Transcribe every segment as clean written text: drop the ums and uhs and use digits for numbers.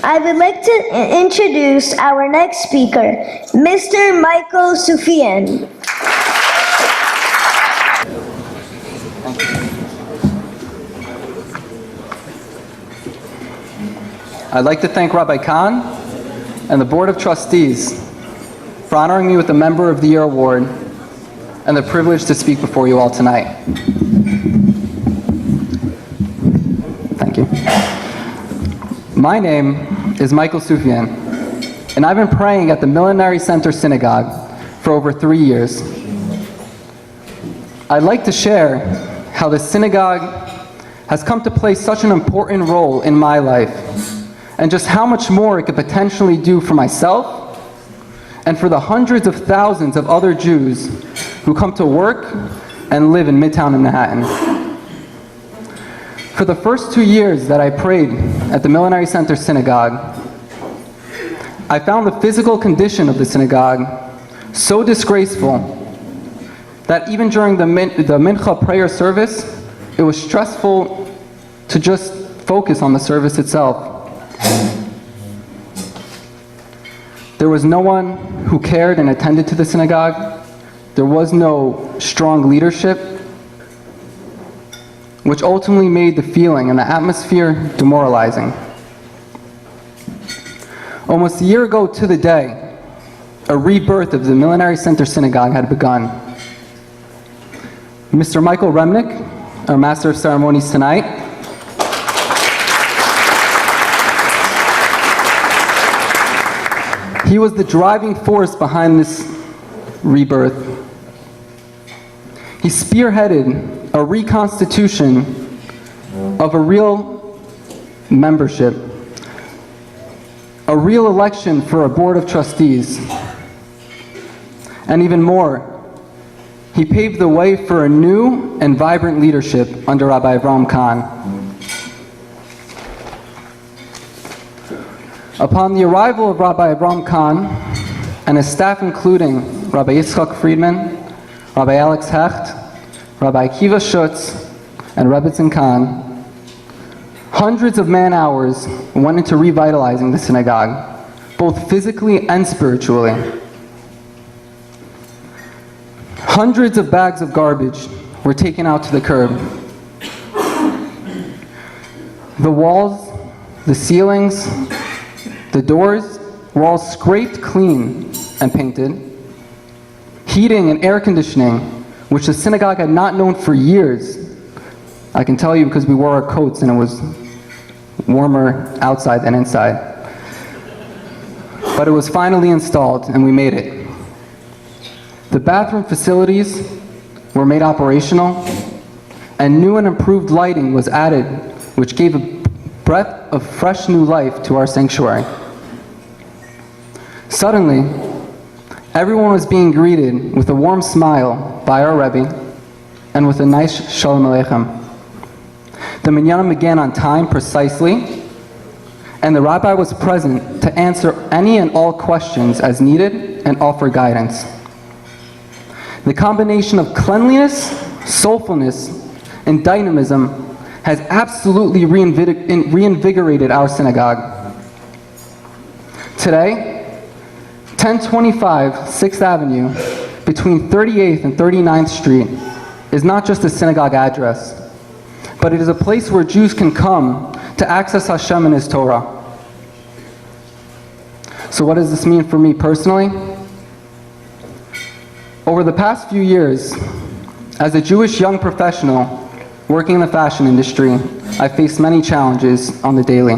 I would like to introduce our next speaker, Mr. Michael Soofian. I'd like to thank Rabbi Khan and the Board of Trustees for honoring me with the Member of the Year Award and the privilege to speak before you all tonight. Thank you. My name is Michael Soofian, and I've been praying at the Millenary Center Synagogue for over 3 years. I'd like to share how the synagogue has come to play such an important role in my life, and just how much more it could potentially do for myself and for the hundreds of thousands of other Jews who come to work and live in Midtown Manhattan. For the first 2 years that I prayed at the Millenary Center Synagogue, I found the physical condition of the synagogue so disgraceful that even during the Mincha prayer service, it was stressful to just focus on the service itself. There was no one who cared and attended to the synagogue. There was no strong leadership, which ultimately made the feeling and the atmosphere demoralizing. Almost a year ago to the day, a rebirth of the Millenary Center Synagogue had begun. Mr. Michael Remnick, our Master of Ceremonies tonight, he was the driving force behind this rebirth. He spearheaded a reconstitution of a real membership, a real election for a board of trustees, and even more, he paved the way for a new and vibrant leadership under Rabbi Avram Khan. Upon the arrival of Rabbi Avram Khan and his staff, including Rabbi Yitzchak Friedman, Rabbi Alex Hecht, Rabbi Akiva Schutz, and Rebbetzin Khan, hundreds of man-hours went into revitalizing the synagogue, both physically and spiritually. Hundreds of bags of garbage were taken out to the curb. The walls, the ceilings, the doors were all scraped clean and painted. Heating and air conditioning, which the synagogue had not known for years. I can tell you because we wore our coats and it was warmer outside than inside. But it was finally installed and we made it. The bathroom facilities were made operational and new and improved lighting was added, which gave a breath of fresh new life to our sanctuary. Suddenly, everyone was being greeted with a warm smile by our Rebbe and with a nice Shalom Aleichem. The minyanim began on time precisely, and the rabbi was present to answer any and all questions as needed and offer guidance. The combination of cleanliness, soulfulness, and dynamism has absolutely reinvigorated our synagogue. Today, 1025 6th Avenue, between 38th and 39th Street, is not just a synagogue address, but it is a place where Jews can come to access Hashem and His Torah. So what does this mean for me personally? Over the past few years, as a Jewish young professional working in the fashion industry, I faced many challenges on the daily.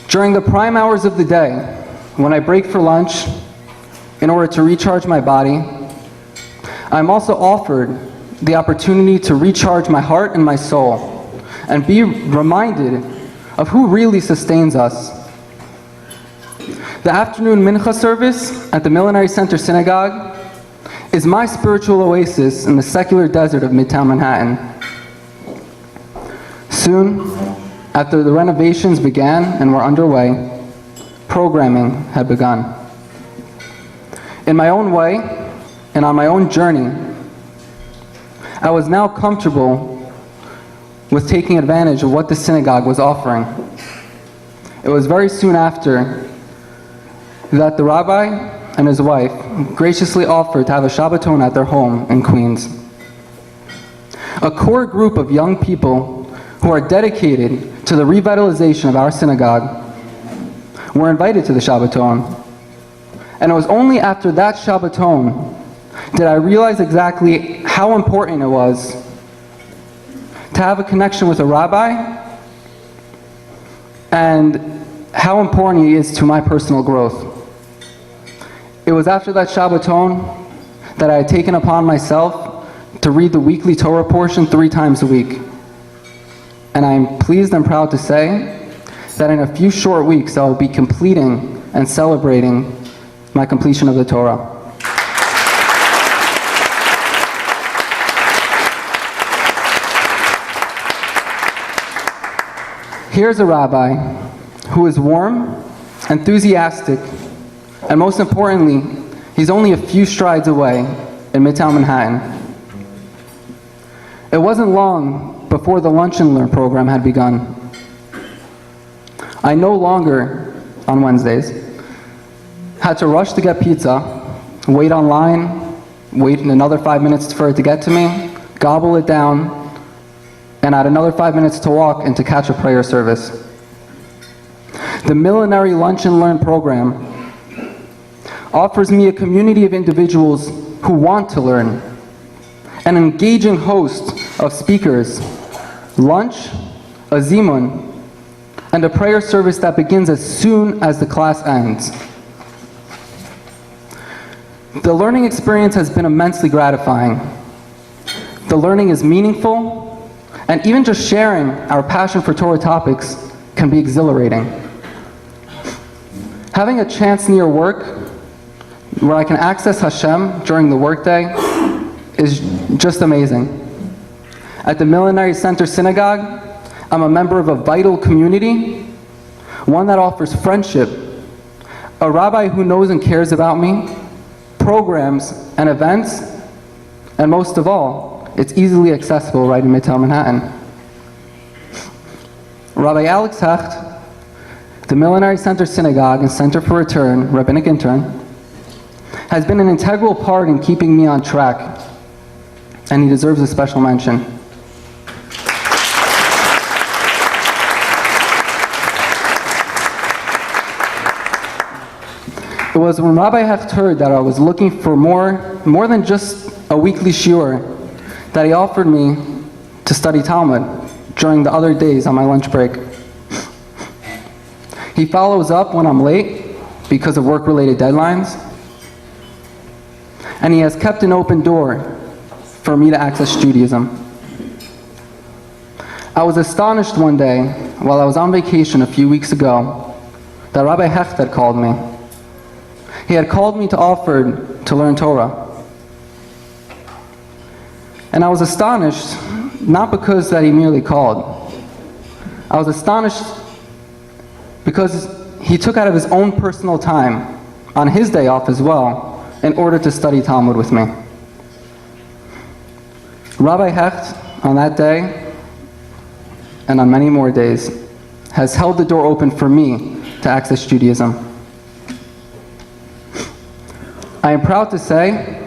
During the prime hours of the day, when I break for lunch, in order to recharge my body, I'm also offered the opportunity to recharge my heart and my soul, and be reminded of who really sustains us. The afternoon mincha service at the Millenary Center Synagogue is my spiritual oasis in the secular desert of Midtown Manhattan. Soon, after the renovations began and were underway, programming had begun. In my own way and on my own journey, I was now comfortable with taking advantage of what the synagogue was offering. It was very soon after that the rabbi and his wife graciously offered to have a Shabbaton at their home in Queens. A core group of young people who are dedicated to the revitalization of our synagogue were invited to the Shabbaton. And it was only after that Shabbaton did I realize exactly how important it was to have a connection with a rabbi and how important he is to my personal growth. It was after that Shabbaton that I had taken upon myself to read the weekly Torah portion 3 times a week. And I am pleased and proud to say that in a few short weeks I will be completing and celebrating my completion of the Torah. Here's a rabbi who is warm, enthusiastic, and most importantly, he's only a few strides away in Midtown Manhattan. It wasn't long before the Lunch and Learn program had begun. I no longer, on Wednesdays, had to rush to get pizza, wait online, wait another 5 minutes for it to get to me, gobble it down, and add another 5 minutes to walk and to catch a prayer service. The Millenary Lunch and Learn program offers me a community of individuals who want to learn, an engaging host of speakers, lunch, a zimun, and a prayer service that begins as soon as the class ends. The learning experience has been immensely gratifying. The learning is meaningful, and even just sharing our passion for Torah topics can be exhilarating. Having a chance near work where I can access Hashem during the workday is just amazing. At the Millenary Center Synagogue, I'm a member of a vital community, one that offers friendship, a rabbi who knows and cares about me, programs and events, and most of all, it's easily accessible right in Midtown Manhattan. Rabbi Alex Hecht, the Millenary Center Synagogue and Center for Return, Rabbinic Intern, has been an integral part in keeping me on track, and he deserves a special mention. It was when Rabbi Hecht heard that I was looking for more than just a weekly shiur that he offered me to study Talmud during the other days on my lunch break. He follows up when I'm late because of work-related deadlines, and he has kept an open door for me to access Judaism. I was astonished one day while I was on vacation a few weeks ago that Rabbi Hecht had called me. He had called me to offer to learn Torah. And I was astonished, not because that he merely called. I was astonished because he took out of his own personal time, on his day off as well, in order to study Talmud with me. Rabbi Hecht, on that day, and on many more days, has held the door open for me to access Judaism. I am proud to say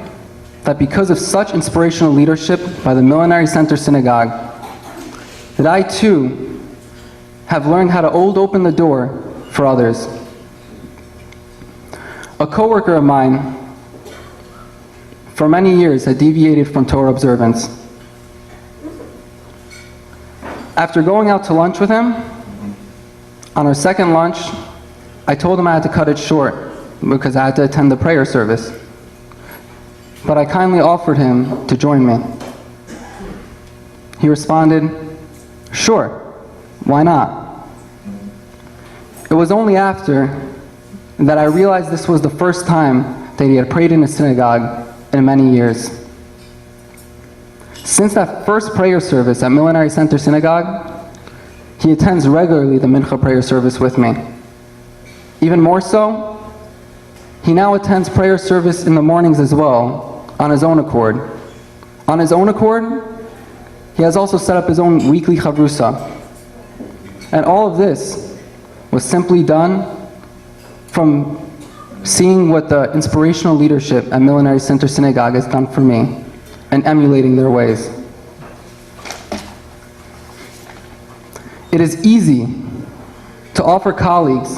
that because of such inspirational leadership by the Millenary Center Synagogue, that I too have learned how to hold open the door for others. A coworker of mine for many years had deviated from Torah observance. After going out to lunch with him, on our second lunch, I told him I had to cut it short because I had to attend the prayer service. But I kindly offered him to join me. He responded, "Sure, why not?" It was only after that I realized this was the first time that he had prayed in a synagogue in many years. Since that first prayer service at Millenary Center Synagogue, he attends regularly the Mincha prayer service with me. Even more so, he now attends prayer service in the mornings as well, on his own accord. On his own accord, he has also set up his own weekly chavrusa. And all of this was simply done from seeing what the inspirational leadership at Millenary Center Synagogue has done for me and emulating their ways. It is easy to offer colleagues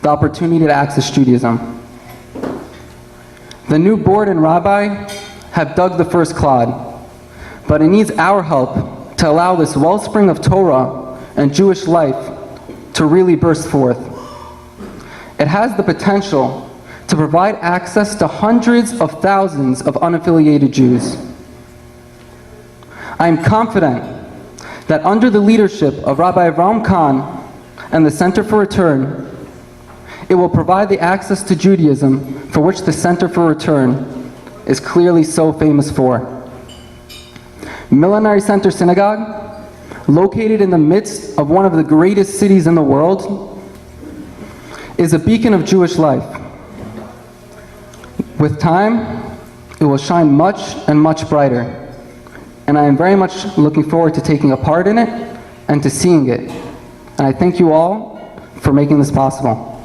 the opportunity to access Judaism. The new board and rabbi have dug the first clod, but it needs our help to allow this wellspring of Torah and Jewish life to really burst forth. It has the potential to provide access to hundreds of thousands of unaffiliated Jews. I am confident that under the leadership of Rabbi Avraham Kahn and the Center for Return, it will provide the access to Judaism for which the Center for Return is clearly so famous for. Millenary Center Synagogue, located in the midst of one of the greatest cities in the world, is a beacon of Jewish life. With time, it will shine much and much brighter. And I am very much looking forward to taking a part in it and to seeing it. And I thank you all for making this possible.